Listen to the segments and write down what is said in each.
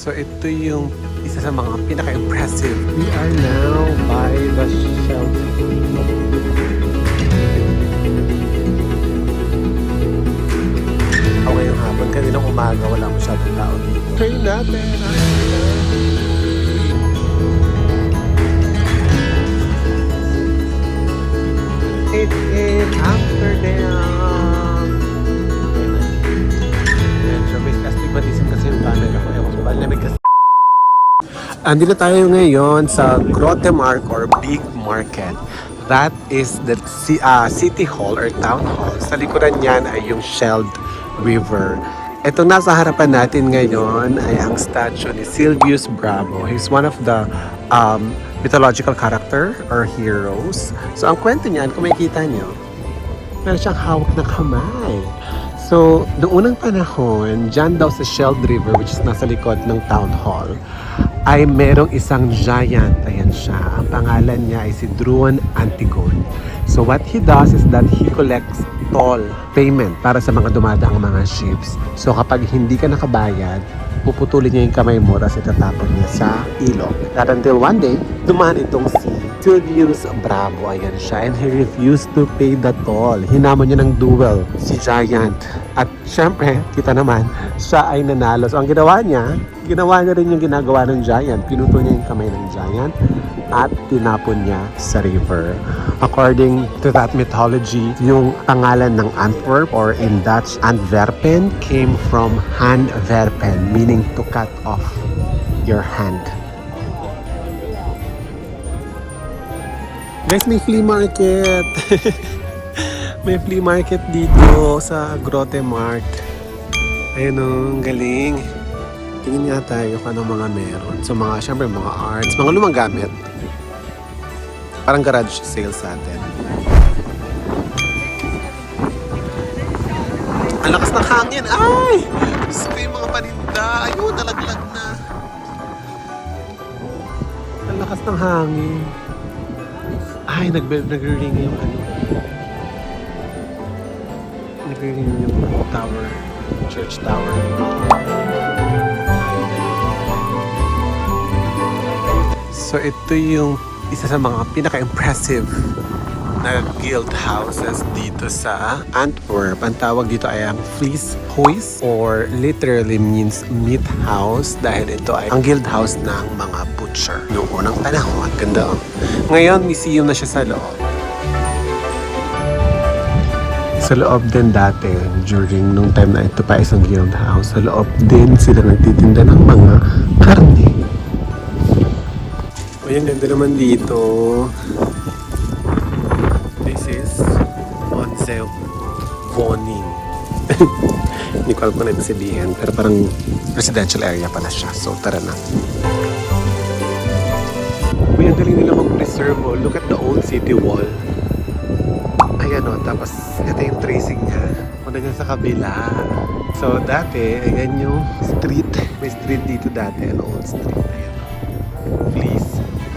So ito yung isa sa mga pinaka-impressive. We are now by the shelter. Ngayong hapon, kaninang umaga, wala masyadong tao dito. Train natin! It's in Amsterdam! Medyo may astigmatism kasi yung camera ko. Ewan ko ba, lamig kasi. Andito tayo ngayon sa Grote Markt or Big Market. That is the City Hall or Town Hall. Sa likuran niyan ay yung Scheldt River. Itong nasa harapan natin ngayon ay ang statue ni Silvius Bravo. He's one of the mythological character or heroes. So ang kwento niyan, kung makikita niyo, meron siyang hawak na kamay. So, noong unang panahon, dyan daw sa Scheldt River, which is nasa likod ng Town Hall, ay merong isang giant. Ayan siya. Ang pangalan niya ay si Druon Antigone. So, what he does is that he collects toll payment para sa mga dumadaang mga ships. So, kapag hindi ka nakabayad, puputulin niya yung kamay mo at itatapon niya sa ilog. That until one day, dumaan itong si Silvius Bravo. Ayan siya. And he refused to pay the toll. Hinamon niya ng duel si Giant. At syempre, kita naman, siya ay nanalo. So ang ginawa niya rin yung ginagawa ng Giant. Pinutol niya yung kamay ng Giant at tinapon niya sa river. According to that mythology, yung pangalan ng Antwerp or in Dutch, Antwerpen came from handwerpen, meaning to cut off your hand. Guys, may flea market! May flea market dito sa Grote Markt. Ayun o, ang galing. Tingin nga tayo kung anong mga meron. So syempre mga arts, mga lumang gamit. Parang garage sale sa atin. Ang lakas ng hangin! Ay! Gusto ko yung mga paninda. Ayun, nalaglag na. Ang lakas ng hangin. Ay, nag-ring yung ano. Nag-ring yung tower. Church tower. So ito yung isa sa mga pinaka-impressive na guild houses dito sa Antwerp. Ang tawag dito ay ang Vleeshuis or literally means meat house dahil ito ay ang guild house ng mga butcher noong unang panahon. Ganda. Ngayon, museum na siya sa loob. Sa loob din dati, during nung time na ito pa isang guild house, sa loob din sila nagtitinda ng mga karne. Ayan, ganda naman dito. This is Onze Woning. Hindi ko alam kung ano ibig sabihin, pero parang residential area pala siya. So, tara na. Uy, ang galing nila mag-preserve. Look at the old city wall. Ayan o, tapos ito yung tracing niya. Punta dyan sa kabila. So, dati, ayan yung street. May street dito dati, an old street. Ayan o.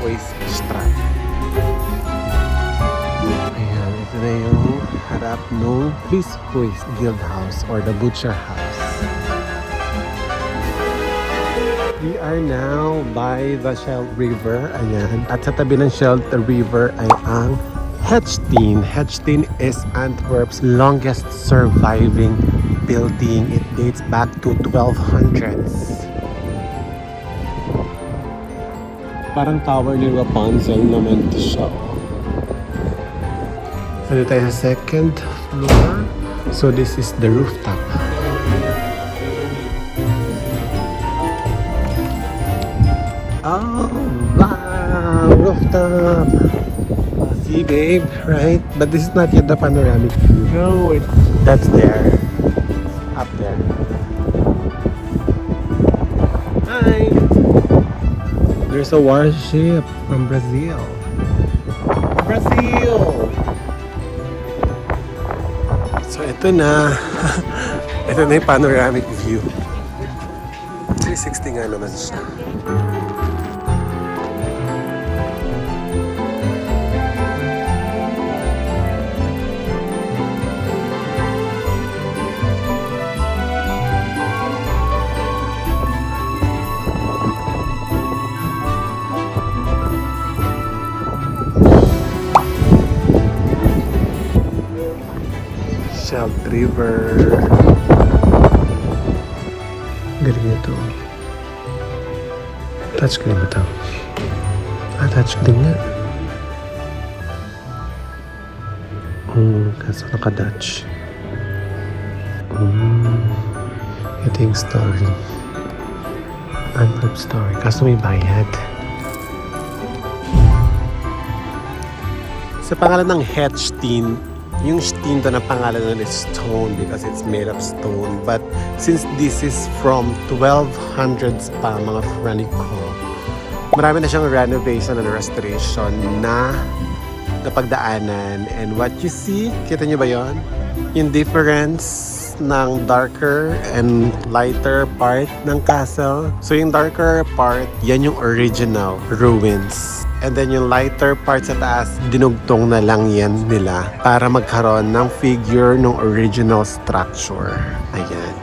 Vleeshuisstraat. Ayan, ito na yung harap ng Vleeshuis Guild House or the Butcher House. We are now by the Scheldt River. Ayan. At sa tabi ng Scheldt River ay ang Hechtstien. Hechtstien is Antwerp's longest surviving building. It dates back to 1200s. Parang tower ni Rapunzel naman ito siya. So dito tayo sa second floor. So this is the rooftop. Oh, wow! Rooftop! See, babe, right? But this is not yet the panoramic view. No, that's there. Up there. Hi! There's a warship from Brazil. Brazil! So, ito na. Ito na yung panoramic view. 360 nga naman siya. River. Galing ito. Touchscreen ba ito? Touchscreen nga. Kaso naka-Dutch. Ito yung story. Antwerp story. Kaso may bayad. Sa pangalan ng Hetstein, yung Steen to na pangalan nun is stone because it's made of stone. But since this is from 1200s pa mga Frannico, marami na siyang renovation and restoration na napagdaanan. And what you see, kita niyo ba yon? Yung difference ng darker and lighter part ng castle. So yung darker part, yan yung original ruins. And then yung lighter part sa taas, dinugtong na lang yan nila para magkaroon ng figure ng original structure. Ayan.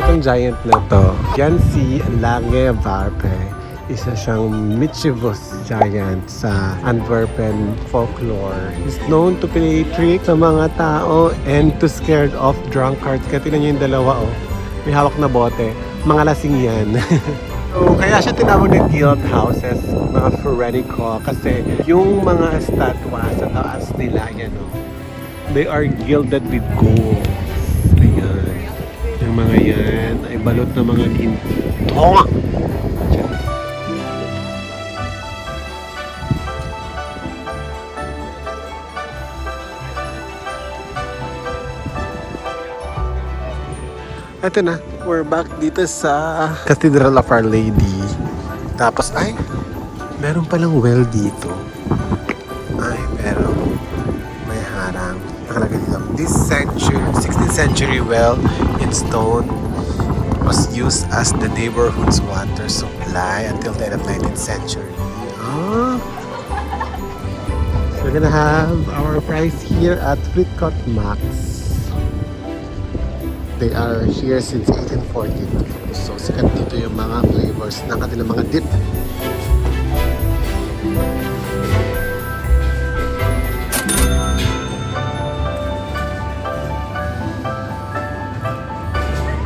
Itong giant na to, yan si Lange Varpe. Isa siyang mischievous giant sa Antwerpen folklore. He's known to play tricks sa mga tao and to scared off drunkards. Kaya tinan niyo yung dalawa, oh. May hawak na bote. Mga lasing yan. So, kaya siya tinawag na guild houses, mga Frannico. Kasi yung mga estatwa sa taas nila, yan, oh. They are gilded with gold. Ayan. Yung mga yan ay balot na mga ginto. Ito na, we're back dito sa Cathedral of Our Lady. Tapos, ay, meron palang well dito. Ay, pero may harang. Nakalagay dito. This century, 16th century well in stone was used as the neighborhood's water supply until the end of 19th century. Oh. So we're gonna have our price here at Flitcott Max. They are here since 1842. So, sikat dito yung mga flavors ng kanilang mga dip.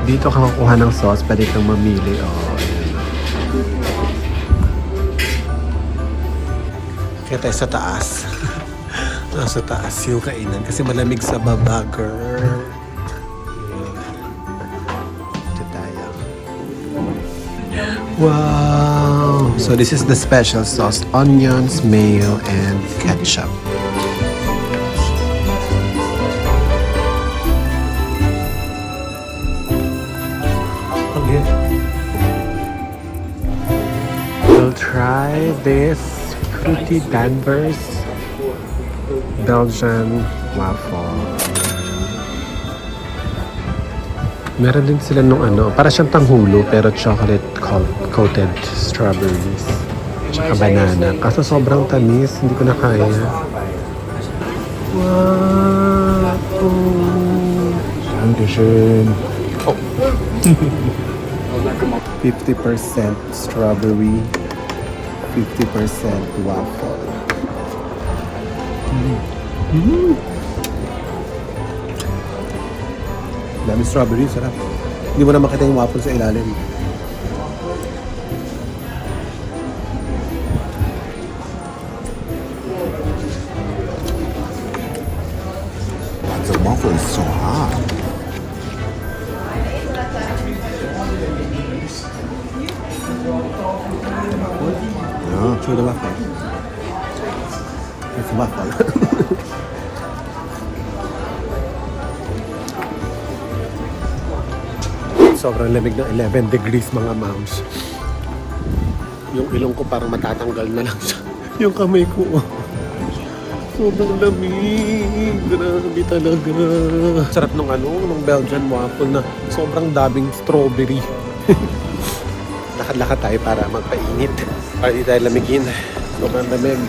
Dito ka makuha ng sauce, pwede kang mamili. Oh, kaya tayo sa taas. Nasa taas yung kainan kasi malamig sa baba, girl. Wow! So this is the special sauce. Onions, mayo, and ketchup. Okay. We'll try this fruity Danvers Belgian waffle. Meron din sila nung ano, para siyang tanghulo pero chocolate coated strawberries. Tsaka banana. Kaso sobrang tamis, hindi ko na kaya. Wow! Dankeschön. Oh. 50% strawberry, 50% waffle. Dami strawberry, sarap. Hindi mo na makita yung waffle sa ilalim. The waffle is so hot. Yeah, show the waffle. It's a waffle. Sobrang lamig ng 11 degrees mga moms. Yung ilong ko parang matatanggal na lang siya. Yung kamay ko. Sobrang lamig. Grabe talaga. Sarap nung nung Belgian waffle na sobrang daming strawberry. Lakad-lakad tayo para magpainit. Para di tayo lamigin. Sobrang lamig.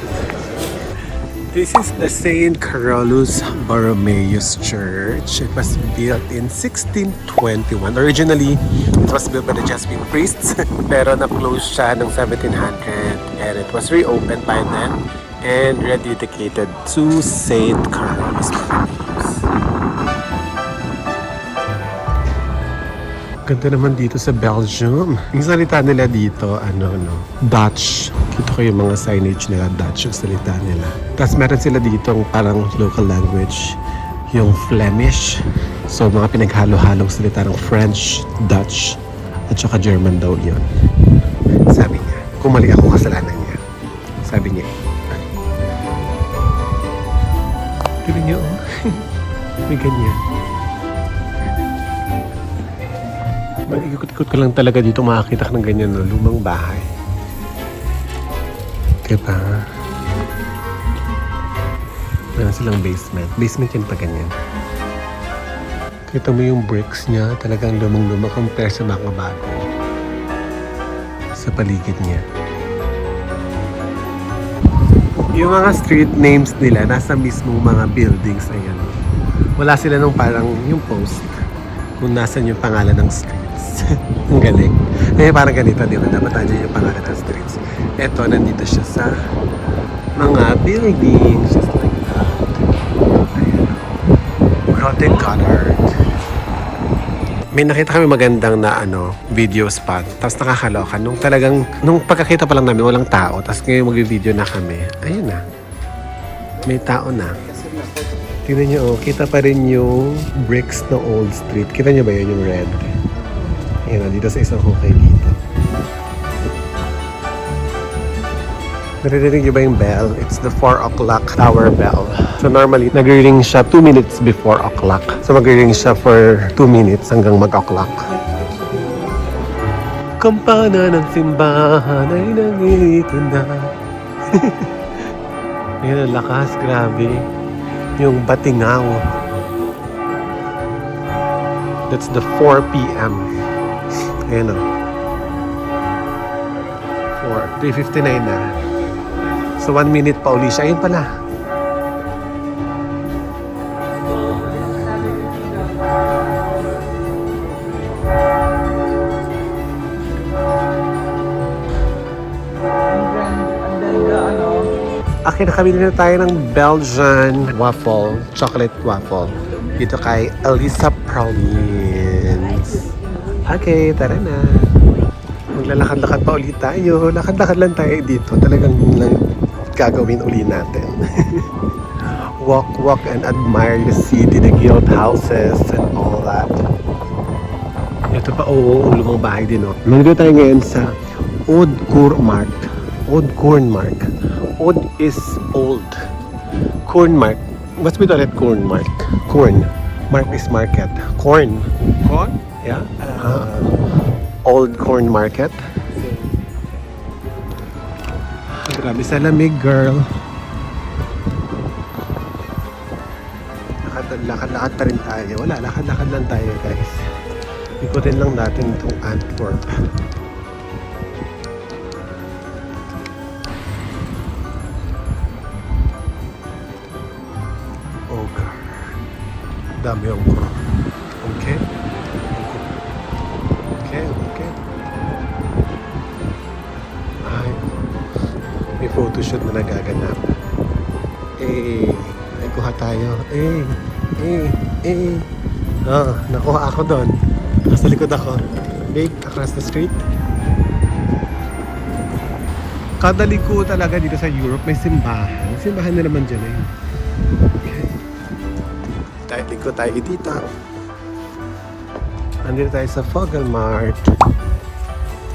This is the St. Carolus Borromeus Church. It was built in 1621. Originally, it was built by the Jesuit priests, pero na-close siya ng 1700. and it was reopened by then and rededicated to St. Carlos Barangay. Ganda naman dito sa Belgium. Yung salita nila dito, Dutch. Kita ko yung mga signage nila, Dutch yung salita nila. Tapos meron sila dito parang local language, yung Flemish. So mga pinaghalo-halong salita ng French, Dutch, at saka German daw yun. Sabi niya. Kung mali ako, kasalanan niya. Sabi niya. Tignan niyo, oh. May ganyan. Mag-ikot-ikot ka lang talaga dito makakita ka ng ganyan, no? Lumang bahay. Diba? Meron silang basement. Basement yan pa ganyan. Kita mo yung bricks niya, talagang lumang-luma compare sa mga bago. Sa paligid niya. Yung mga street names nila, nasa mismo mga buildings. Ayan. Wala sila nung parang yung post kung nasan yung pangalan ng streets. Ang galing. Eh, parang ganito, di ba? Dapat nandiyan yung pangalan ng streets. Eto, nandito siya sa mga buildings. Just like that. Ayan. Grote Goddard. May nakita kami magandang na video spot. Tapos nakakaloka. Nung pagkakita pa lang namin, walang tao. Tapos ngayon mag-video na kami. Ayun na. May tao na. Tingnan nyo, kita pa rin yung bricks na old street. Kita nyo ba yun yung red? Ayan na, dito sa isang hukay dito. Naririnig nyo ba yung bell? It's the 4 o'clock tower bell. So normally, nag-ring siya 2 minutes before o'clock. So mag-ring siya for 2 minutes hanggang mag-o'clock. Kampana ng simbahan ay nangilito na. Ayan ang lakas, grabe. Yung batingaw. That's the 4 p.m. Ayan o. 3:59 na. So 1 minute pa uli siya. Ayun pala. Okay, nakabili na tayo ng Belgian waffle, chocolate waffle. Dito kay Elisa Pralines. Okay, tara na. Maglalakad-lakad pa ulit tayo. Lakad-lakad lang tayo dito. Talagang lang gagawin uli natin. Walk and admire the city, the guild houses and all that. Ito pa, ang lumang bahay din, oh. Nandito tayo ngayon sa Oud Koornmarkt. Oud Koornmarkt. Oud is old. Koornmarkt. What's with all that Koornmarkt? Corn. Mark is market. Corn. Corn? Yeah. Old Corn Market. Grabe sa lamig, girl. Lakad-lakad pa rin tayo. Wala, lakad-lakad lang tayo, guys. Ikutin lang natin itong Antwerp. Oh, God. Dami yung kurang. Okay? Okay. Ay, may photoshoot na nagaganap. Ay, kuha tayo. Nakuha ako doon. Nasa likod ako. Big, across the street. Kada liko talaga dito sa Europe, may simbahan. Simbahan na naman dyan eh. Okay. Liko tayo dito. Nandito tayo sa Vogelmart.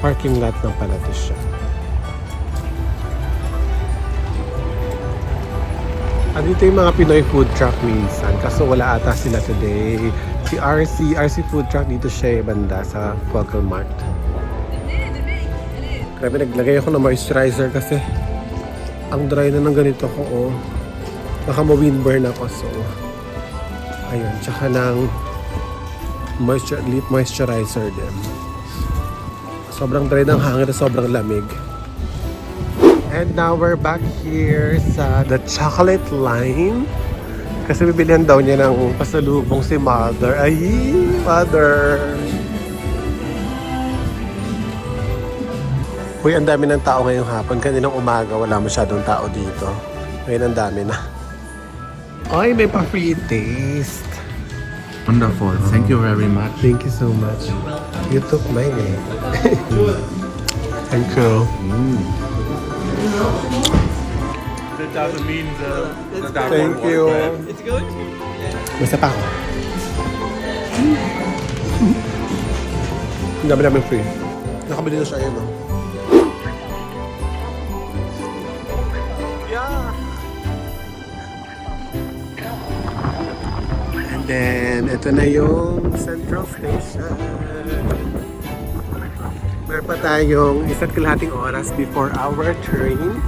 Parking lot ng pala ito siya. Andito yung mga Pinoy food truck minsan. Kaso wala ata sila today. Si RC food truck dito siya banda sa Vogelmart. Grabe, naglagay ako ng moisturizer kasi ang dry na ng ganito ko. Oh. Baka ma-windburn ako. So, ayun. Tsaka ng lip moisturizer din. Sobrang dry ng hangin at sobrang lamig. And now we're back here sa the chocolate line. Kasi bibilihan daw niya ng pasalubong si Mother. Ay, Mother! Uy, ang dami ng tao ngayong hapon. Kaninang umaga, wala masyadong tao dito. Ngayon ang dami na. Ay, may pa-free taste. Wonderful. Thank you very much. Thank you so much. You took mine eh. Thank you. That doesn't mean that Thank one you. bread. It's good? Basta pa ako. Ang dami namin free. Nakabili na siya yun, no? Yeah! And then, ito na yung Central Station. Meron pa tayong 1.5 oras before our train.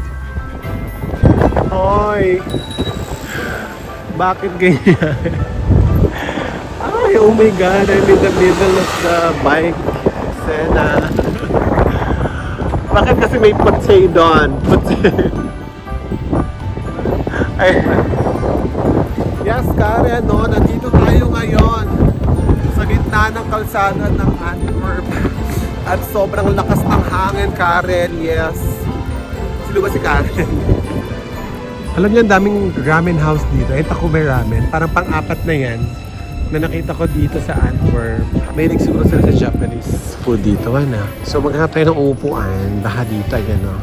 Hoy! Bakit ganyan? Ay, oh my God, I'm in the middle of the bike. Sena. Bakit kasi may putsay doon? Putsay. Ay. Yes, Karen, no? Nandito tayo ngayon sa gitna ng kalsada ng Antwerp. At sobrang lakas ng hangin, Karen. Yes. Sino ba si Karen? Alam niyo, ang daming ramen house dito. Ito ko may ramen. Parang pang-apat na yan na nakita ko dito sa Antwerp. Mahilig siguro sila sa Japanese food dito. Ano? So maghanap tayo ng upuan. Baka dito, yan o.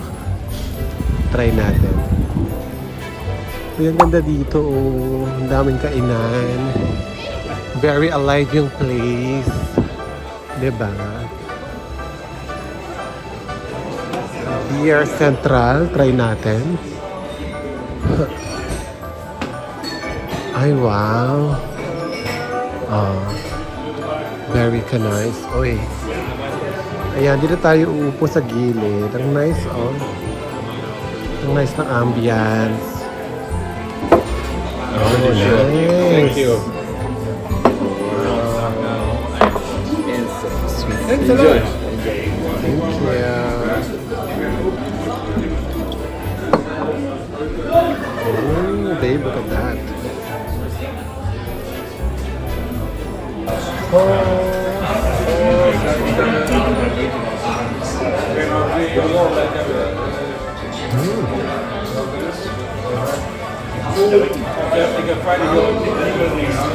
Try natin. Uy, ang ganda dito. Oh. Ang daming kainan. Very alive yung place. Diba? Beer Central. Try natin. Ay, wow. Very nice. Oy. Ayan, dito tayo uupo sa gilid. Ang nice, oh. Ang nice ng ambience. Oh, nice. Thank you. Sweet. Enjoy. Thank you. Oh, babe, look at that.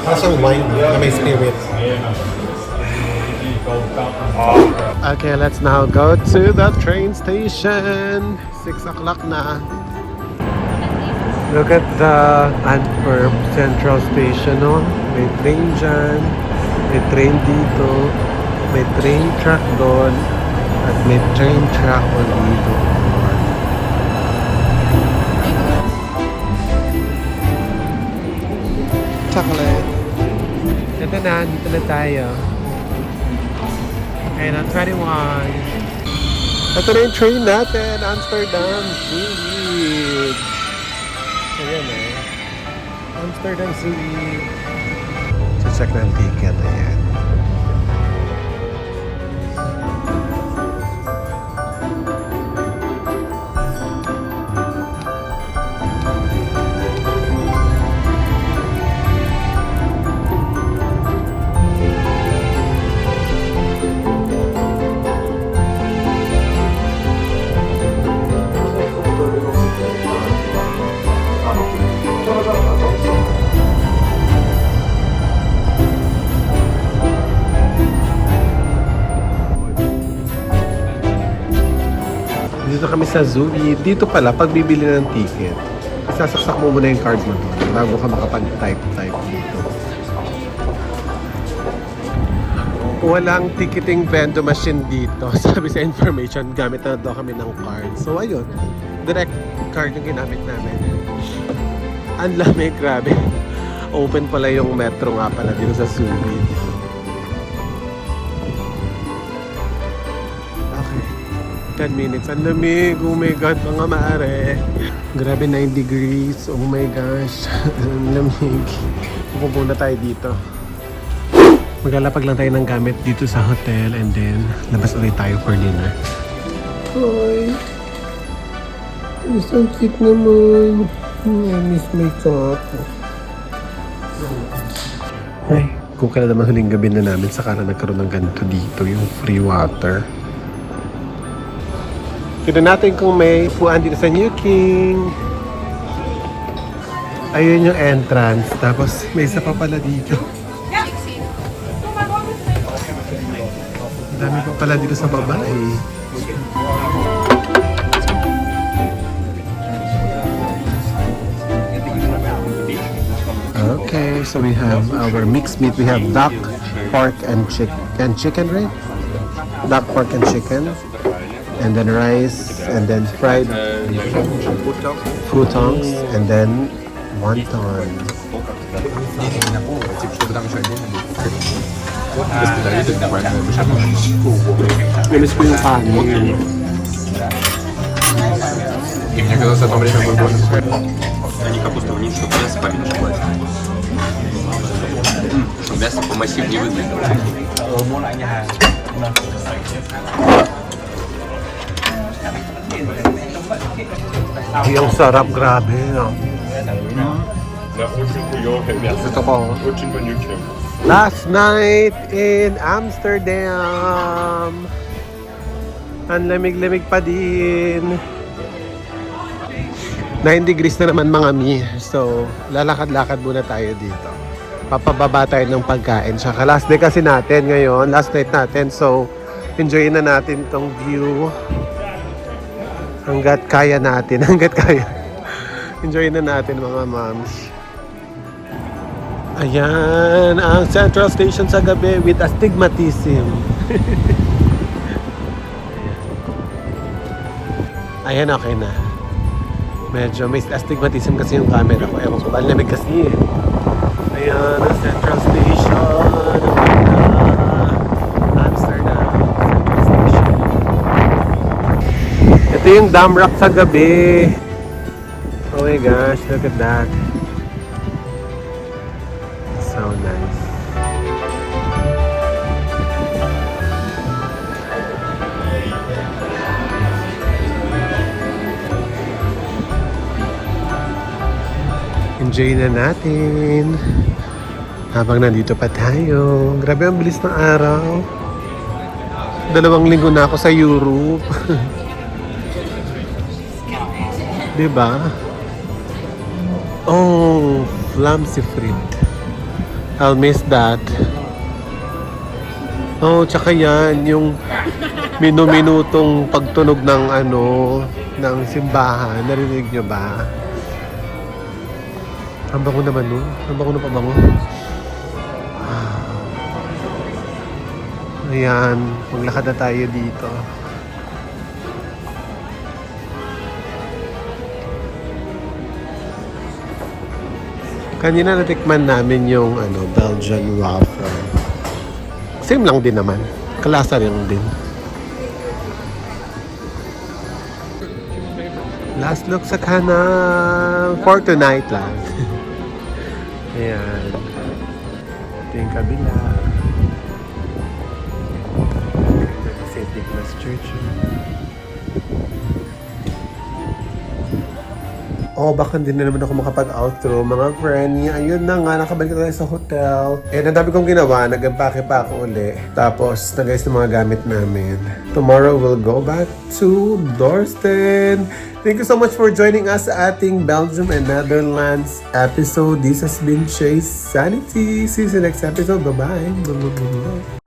Kaso wine na may spirit. Okay, let's now go to the train station. 6 o'clock na. Look at the Antwerp Central Station, no? May train dyan, may train dito, may train track doon, at may train track dito. Chocolate. Ito na, dito na tayo. Okay, na 21. Ito na yung train natin, Amsterdam. Sweet. Ayan eh. Amsterdam City. So check na ang ticket. Ayan. Dito kami sa Zooey. Dito pala, pag bibili ng ticket, sasaksak mo muna yung card mo doon bago ka makapag-type dito. Walang ticketing vendor machine dito. Sabi sa information, gamit na daw kami ng card. So ayun, direct card yung ginamit namin. Ang lamig, grabe. Open pala yung metro nga pala dito sa Zooey. 10 minutes. Ang lamig. Oh my God, mga maare. Grabe, 9 degrees. Oh my gosh. Ang lamig. Pupunta na tayo dito. Maglalapag lang tayo ng gamit dito sa hotel and then labas ulit tayo for dinner. Hi! Isang cute naman. I miss my cat. Ay, kung kailan naman huling gabi na namin saka na nagkaroon ng ganito dito, yung free water. Tignan natin kung may upuan dito sa New King. Ayun yung entrance. Tapos may isa pa pala dito. Dami pa pala dito sa baba eh. Okay, so we have our mixed meat. We have duck, pork, and chicken, right? Duck, pork, and chicken. And then rice, and then fried futongs, and then wonton. Minis ko yung kanin. И мне казалось, одно время был больно. Они капусту вниз, чтобы мясо поменьше было. Мясо помассивнее выглядело. Yung sarap, grabe. No? Да, очень хуёвое мясо. Gusto ko. Очень вонючее. Last night in Amsterdam. Ang lamig-lamig pa din. 9 degrees na naman mga mi. So, lalakad-lakad muna tayo dito. Papababa tayo ng pagkain. Saka last day kasi natin ngayon. Last night natin. So, enjoyin na natin tong view. Hanggat kaya natin. Hanggat kaya. Enjoyin na natin mga moms. Ayan, ang Central Station sa gabi with astigmatism. Ayan, okay na. Medyo may astigmatism kasi yung camera ko. Ewan ko, malamig kasi eh. Ayan, ang Central Station. Amsterdam Central Station. Ito yung dam rock sa gabi. Oh my gosh, look at that. So nice. Enjoy na natin habang nandito pa tayo. Grabe ang bilis ng araw. 2 linggo na ako sa Europe. Diba? Oh, Flamsifrit. I'll miss that. Oh, tsaka yan, yung minu-minutong pagtunog ng ng simbahan. Narinig nyo ba? Ang bango naman nun. Ang bango na pabango. Ayan, maglakad na tayo dito. Kanina natikman namin yung Belgian waffle. Same lang din naman. Kalasa rin din. Last look sa kanal. For tonight lang. Ayan. Ito yung kabila. St. Nicholas Church. Oh, baka hindi na naman ako makapag-outro. Mga friend, ayun na nga, nakabalik na tayo sa hotel. And ang dami kong ginawa, nag-empake pa ako uli. Tapos, nag-ayos ng mga gamit namin. Tomorrow, we'll go back to Dorsten. Thank you so much for joining us sa ating Belgium and Netherlands episode. This has been Chase Sanity. See you in the next episode. Bye-bye.